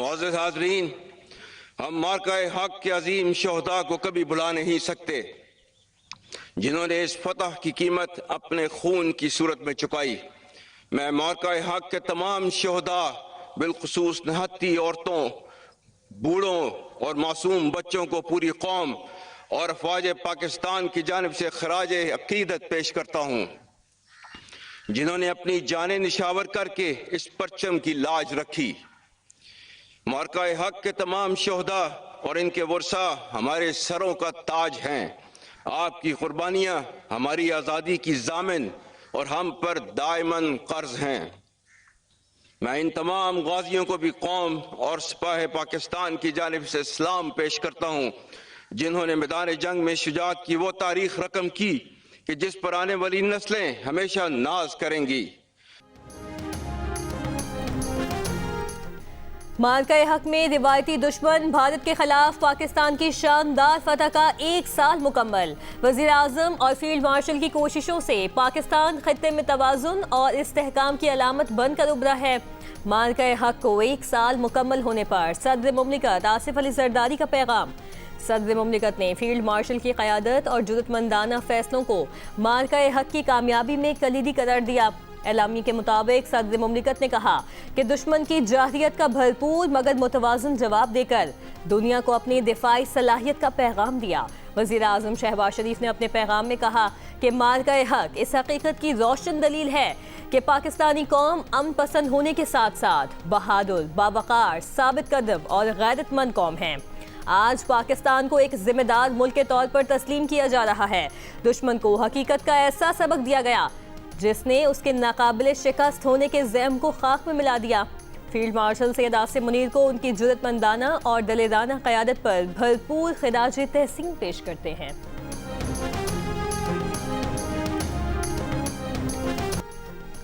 معزز حاضرین، ہم مارکہ حق کے عظیم شہداء کو کبھی بھلا نہیں سکتے جنہوں نے اس فتح کی قیمت اپنے خون کی صورت میں چکائی۔ میں مارکہ حق کے تمام شہداء، بالخصوص نہتی عورتوں، بوڑھوں اور معصوم بچوں کو پوری قوم اور افواج پاکستان کی جانب سے خراج عقیدت پیش کرتا ہوں، جنہوں نے اپنی جانیں نشاور کر کے اس پرچم کی لاج رکھی۔ مارکہ حق کے تمام شہداء اور ان کے ورثاء ہمارے سروں کا تاج ہیں۔ آپ کی قربانیاں ہماری آزادی کی ضامن اور ہم پر دائماً قرض ہیں۔ میں ان تمام غازیوں کو بھی قوم اور سپاہ پاکستان کی جانب سے سلام پیش کرتا ہوں، جنہوں نے میدان جنگ میں شجاعت کی وہ تاریخ رقم کی کہ جس پر آنے والی نسلیں ہمیشہ ناز کریں گی۔ مارکہ حق میں روایتی دشمن بھارت کے خلاف پاکستان کی شاندار فتح کا 1 سال مکمل۔ وزیر اعظم اور فیلڈ مارشل کی کوششوں سے پاکستان خطے میں توازن اور استحکام کی علامت بن کر ابھرا ہے۔ مارکہ حق کو 1 سال مکمل ہونے پر صدر مملکت آصف علی زرداری کا پیغام۔ صدر مملکت نے فیلڈ مارشل کی قیادت اور جرأت مندانہ فیصلوں کو مارکہ حق کی کامیابی میں کلیدی قرار دیا۔ اعلامیے کے مطابق صدر مملکت نے کہا کہ دشمن کی جارحیت کا بھرپور مگر متوازن جواب دے کر دنیا کو اپنی دفاعی صلاحیت کا پیغام دیا۔ وزیر اعظم شہباز شریف نے اپنے پیغام میں کہا کہ مارکہ حق اس حقیقت کی روشن دلیل ہے کہ پاکستانی قوم امن پسند ہونے کے ساتھ ساتھ بہادر، باوقار، ثابت قدم اور غیرت مند قوم ہے۔ آج پاکستان کو ایک ذمہ دار ملک کے طور پر تسلیم کیا جا رہا ہے۔ دشمن کو حقیقت کا ایسا سبق دیا گیا جس نے اس کے ناقابل شکست ہونے کے زعم کو خاک میں ملا دیا۔ فیلڈ مارشل سید آصف منیر کو ان کی جرأت مندانہ اور دلیرانہ قیادت پر بھرپور خراج تحسین پیش کرتے ہیں۔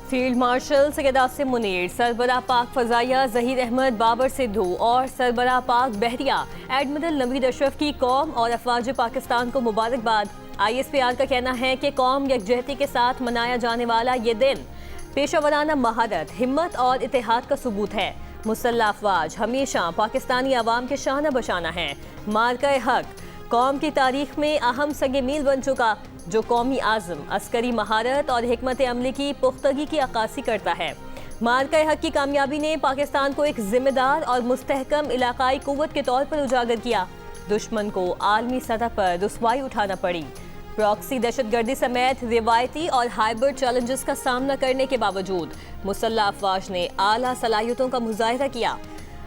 فیلڈ مارشل سید آصف منیر، سربراہ پاک فضائیہ ظہیر احمد بابر سدھو اور سربراہ پاک بحریہ ایڈمرل نوید اشرف کی قوم اور افواج پاکستان کو مبارکباد۔ ISPR کا کہنا ہے کہ قوم یکجہتی کے ساتھ منایا جانے والا یہ دن پیشہ ورانہ مہارت، ہمت اور اتحاد کا ثبوت ہے۔ مسلح افواج ہمیشہ پاکستانی عوام کے شانہ بشانہ ہیں۔ مارکہ حق قوم کی تاریخ میں اہم سنگ میل بن چکا، جو قومی عزم، عسکری مہارت اور حکمت عملی کی پختگی کی عکاسی کرتا ہے۔ مارکہ حق کی کامیابی نے پاکستان کو ایک ذمہ دار اور مستحکم علاقائی قوت کے طور پر اجاگر کیا۔ دشمن کو عالمی سطح پر رسوائی اٹھانا پڑی۔ پراکسی دہشت گردی سمیت روایتی اور ہائبرڈ چیلنجز کا سامنا کرنے کے باوجود مسلح افواج نے اعلیٰ صلاحیتوں کا مظاہرہ کیا۔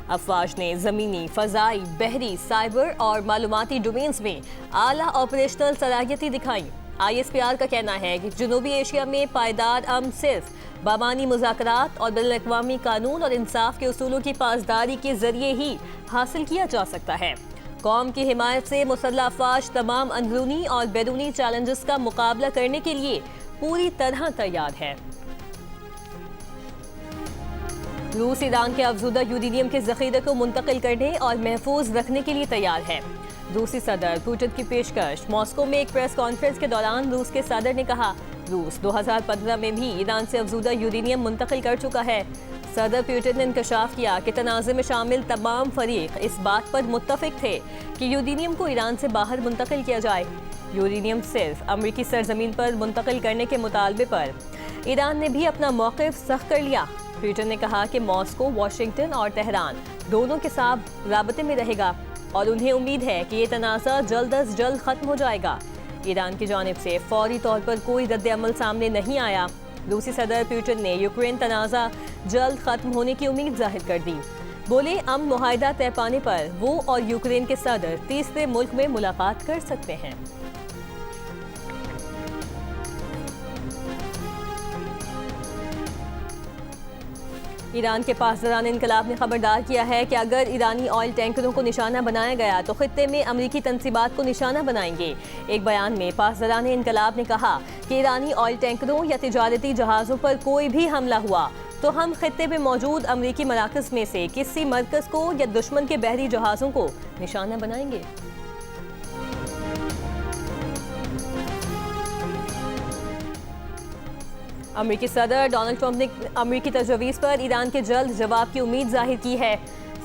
افواج نے زمینی، فضائی، بحری، سائبر اور معلوماتی ڈومینز میں اعلیٰ آپریشنل صلاحیتیں دکھائیں۔ ISPR کا کہنا ہے کہ جنوبی ایشیا میں پائیدار امن صرف بامانی مذاکرات اور بین الاقوامی قانون اور انصاف کے اصولوں کی پاسداری کے ذریعے ہی حاصل کیا جا سکتا ہے۔ قوم کی حمایت سے مسلح افواج تمام اندرونی اور بیرونی چیلنجز کا مقابلہ کرنے کے لیے پوری طرح تیار ہے۔ روس ایران کے افزودہ یورینیم کے ذخیرے کو منتقل کرنے اور محفوظ رکھنے کے لیے تیار ہے۔ روسی صدر پوٹن کی پیشکش۔ ماسکو میں ایک پریس کانفرنس کے دوران روس کے صدر نے کہا، روس 2015 میں بھی ایران سے افزودہ یورینیم منتقل کر چکا ہے۔ صدر پوٹن نے انکشاف کیا کہ تنازع میں شامل تمام فریق اس بات پر متفق تھے کہ یورینیم کو ایران سے باہر منتقل کیا جائے۔ یورینیم صرف امریکی سرزمین پر منتقل کرنے کے مطالبے پر ایران نے بھی اپنا موقف سخت کر لیا۔ پوٹن نے کہا کہ ماسکو، واشنگٹن اور تہران دونوں کے ساتھ رابطے میں رہے گا اور انہیں امید ہے کہ یہ تنازع جلد از جلد ختم ہو جائے گا۔ ایران کی جانب سے فوری طور پر کوئی رد عمل سامنے نہیں آیا۔ روسی صدر پوٹن نے یوکرین تنازع جلد ختم ہونے کی امید ظاہر کر دی۔ بولے امن معاہدہ طے پانے پر وہ اور یوکرین کے صدر تیسرے ملک میں ملاقات کر سکتے ہیں۔ ایران کے پاسداران انقلاب نے خبردار کیا ہے کہ اگر ایرانی آئل ٹینکروں کو نشانہ بنایا گیا تو خطے میں امریکی تنصیبات کو نشانہ بنائیں گے۔ ایک بیان میں پاسداران انقلاب نے کہا کہ ایرانی آئل ٹینکروں یا تجارتی جہازوں پر کوئی بھی حملہ ہوا تو ہم خطے میں موجود امریکی مراکز میں سے کسی مرکز کو یا دشمن کے بحری جہازوں کو نشانہ بنائیں گے۔ امریکی صدر ڈونلڈ ٹرمپ نے امریکی تجویز پر ایران کے جلد جواب کی امید ظاہر کی ہے۔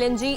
LNG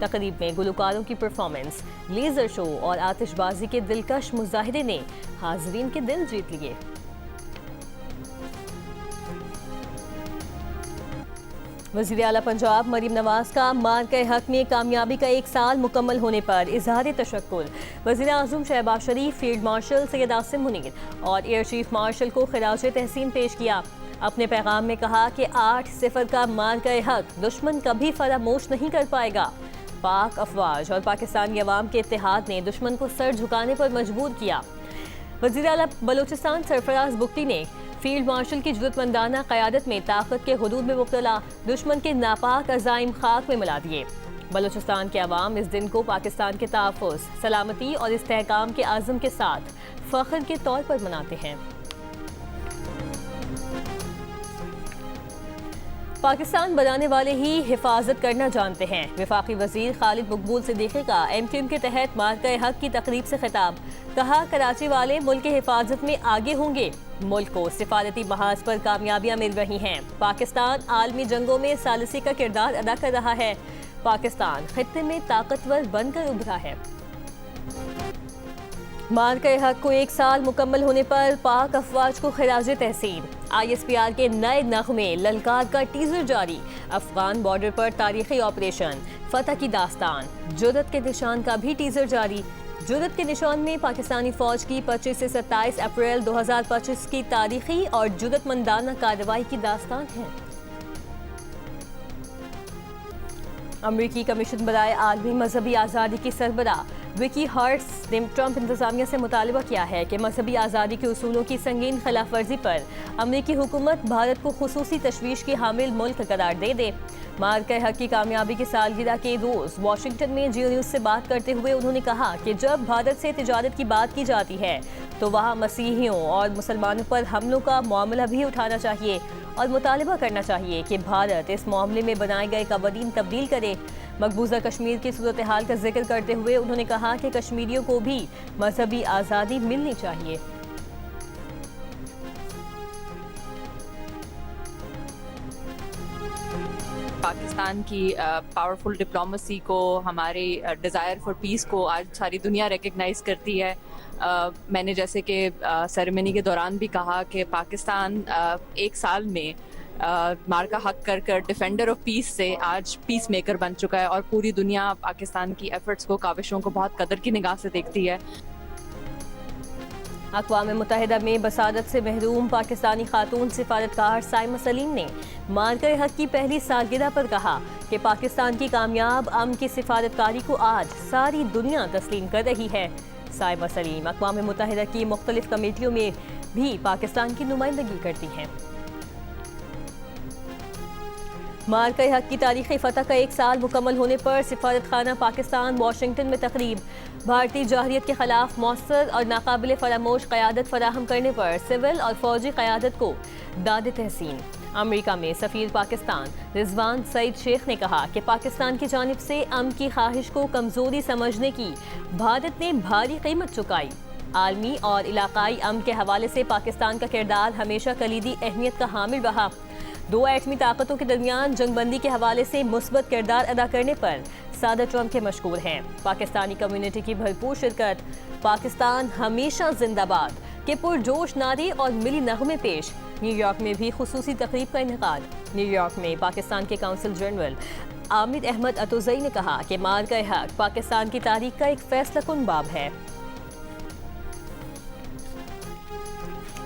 تقریب میں گلوکاروں کی پرفارمنس، لیزر شو اور آتش بازی کے دلکش مظاہرے نے حاضرین کے دل جیت لیے۔ وزیر اعلیٰ پنجاب مریم نواز کا مارکہ حق میں کامیابی کا 1 سال مکمل ہونے پر اظہار تشکر۔ وزیر اعظم شہباز شریف، فیلڈ مارشل سید عاصم منیر اور ایئر چیف مارشل کو خراج تحسین پیش کیا۔ اپنے پیغام میں کہا کہ 8-0 کا مارکہ حق دشمن کبھی فراموش نہیں کر پائے گا۔ پاک افواج اور پاکستانی عوام کے اتحاد نے دشمن کو سر جھکانے پر مجبور کیا۔ وزیر اعلیٰ بلوچستان سرفراز بگٹی نے فیلڈ مارشل کی جرأت مندانہ قیادت میں طاقت کے حدود میں مبتلا دشمن کے ناپاک عزائم خاک میں ملا دیے۔ بلوچستان کے عوام اس دن کو پاکستان کے تحفظ، سلامتی اور استحکام کے عزم کے ساتھ فخر کے طور پر مناتے ہیں۔ پاکستان بنانے والے ہی حفاظت کرنا جانتے ہیں۔ وفاقی وزیر خالد مقبول صدیقی کا MQM کے تحت مارکہ حق کی تقریب سے خطاب۔ کہا کراچی والے ملک کی حفاظت میں آگے ہوں گے۔ ملک کو سفارتی محاذ پر کامیابیاں مل رہی ہیں۔ پاکستان عالمی جنگوں میں ثالثی کا کردار ادا کر رہا ہے۔ پاکستان خطے میں طاقتور بن کر ابھرا ہے۔ مارکہ حق کو 1 سال مکمل ہونے پر پاک افواج کو خراج تحسین۔ ISPR کے نئے نغمے للکار کا ٹیزر جاری۔ افغان بارڈر پر تاریخی آپریشن فتح کی داستان، جرأت کے نشان کا بھی ٹیزر جاری۔ جرأت کے نشان میں پاکستانی فوج کی 25 سے 27 اپریل 2025 کی تاریخی اور جرأت مندانہ کارروائی کی داستان ہے۔ امریکی کمیشن برائے عالمی مذہبی آزادی کی سربراہ وکی ہارٹس نے ٹرمپ انتظامیہ سے مطالبہ کیا ہے کہ مذہبی آزادی کے اصولوں کی سنگین خلاف ورزی پر امریکی حکومت بھارت کو خصوصی تشویش کی حامل ملک قرار دے دے۔ مارکہ حق کی کامیابی کی سالگرہ کے روز واشنگٹن میں جیو نیوز سے بات کرتے ہوئے انہوں نے کہا کہ جب بھارت سے تجارت کی بات کی جاتی ہے تو وہاں مسیحیوں اور مسلمانوں پر حملوں کا معاملہ بھی اٹھانا چاہیے اور مطالبہ کرنا چاہیے کہ بھارت اس معاملے میں بنائے گئے قوانین تبدیل کرے۔ مقبوضہ کشمیر کی صورتحال کا ذکر کرتے ہوئے انہوں نے کہا کہ کشمیریوں کو بھی مذہبی آزادی ملنی چاہیے۔ پاکستان کی پاورفل ڈپلومیسی کو، ہمارے ڈیزائر فار پیس کو آج ساری دنیا ریکگنائز کرتی ہے۔ میں نے جیسے کہ سیریمنی کے دوران بھی کہا کہ پاکستان 1 سال میں مارکہ حق کر ڈیفینڈر آف پیس سے آج پیس میکر بن چکا ہے، اور پوری دنیا پاکستان کی ایفرٹس کو، کاوشوں کو بہت قدر کی نگاہ سے دیکھتی ہے۔ اقوام متحدہ میں بسادت سے محروم پاکستانی خاتون سفارتکار سائمہ سلیم نے مارکہ حق کی پہلی سالگرہ پر کہا کہ پاکستان کی کامیاب امن کی سفارتکاری کو آج ساری دنیا تسلیم کر رہی ہے۔ سائمہ سلیم اقوام متحدہ کی مختلف کمیٹیوں میں بھی پاکستان کی نمائندگی کرتی ہیں۔ مارکہ حق کی تاریخی فتح کا 1 سال مکمل ہونے پر سفارت خانہ پاکستان واشنگٹن میں تقریب۔ بھارتی جارحیت کے خلاف مؤثر اور ناقابل فراموش قیادت فراہم کرنے پر سول اور فوجی قیادت کو داد تحسین۔ امریکہ میں سفیر پاکستان رضوان سعید شیخ نے کہا کہ پاکستان کی جانب سے امن کی خواہش کو کمزوری سمجھنے کی بھارت نے بھاری قیمت چکائی۔ عالمی اور علاقائی امن کے حوالے سے پاکستان کا کردار ہمیشہ کلیدی اہمیت کا حامل رہا۔ 2 ایٹمی طاقتوں کے درمیان جنگ بندی کے حوالے سے مثبت کردار ادا کرنے پر صدر ٹرمپ کے مشکور ہیں۔ پاکستانی کمیونٹی کی بھرپور شرکت۔ پاکستان ہمیشہ زندہ باد کے پرجوش نعرے اور ملی نغمے پیش۔ نیو یارک میں بھی خصوصی تقریب کا انعقاد۔ نیو یارک میں پاکستان کے قونصل جنرل عامر احمد اتوزئی نے کہا کہ مارکہ حق پاکستان کی تاریخ کا ایک فیصلہ کن باب ہے۔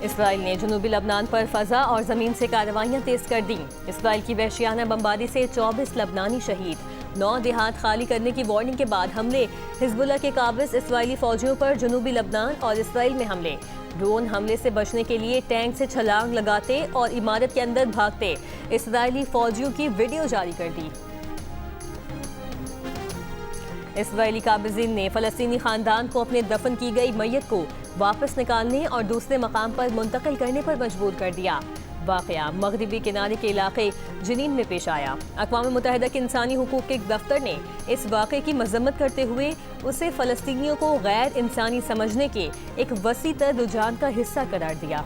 اسرائیل نے جنوبی لبنان پر فضا اور زمین سے کارروائیاں تیز کر دیں۔ اسرائیل کی وحشیانہ بمباری سے 24 لبنانی شہید۔ 9 دیہات خالی کرنے کی وارننگ کے بعد حملے۔ حزب اللہ کے قابض اسرائیلی فوجیوں پر جنوبی لبنان اور اسرائیل میں حملے۔ ڈرون حملے سے بچنے کے لیے ٹینک سے چھلانگ لگاتے اور عمارت کے اندر بھاگتے اسرائیلی فوجیوں کی ویڈیو جاری کر دی۔ اسرائیلی قابضین نے فلسطینی خاندان کو اپنے دفن کی گئی میت کو واپس نکالنے اور دوسرے مقام پر منتقل کرنے پر مجبور کر دیا۔ واقعہ مغربی کنارے کے علاقے جنین میں پیش آیا۔ اقوام متحدہ کے انسانی حقوق کے دفتر نے اس واقعے کی مذمت کرتے ہوئے اسے فلسطینیوں کو غیر انسانی سمجھنے کے ایک وسیع تر رجحان کا حصہ قرار دیا۔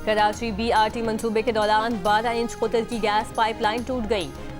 کراچی BRT منصوبے کے دوران 12 انچ قطر کی گیس پائپ لائن ٹوٹ گئی۔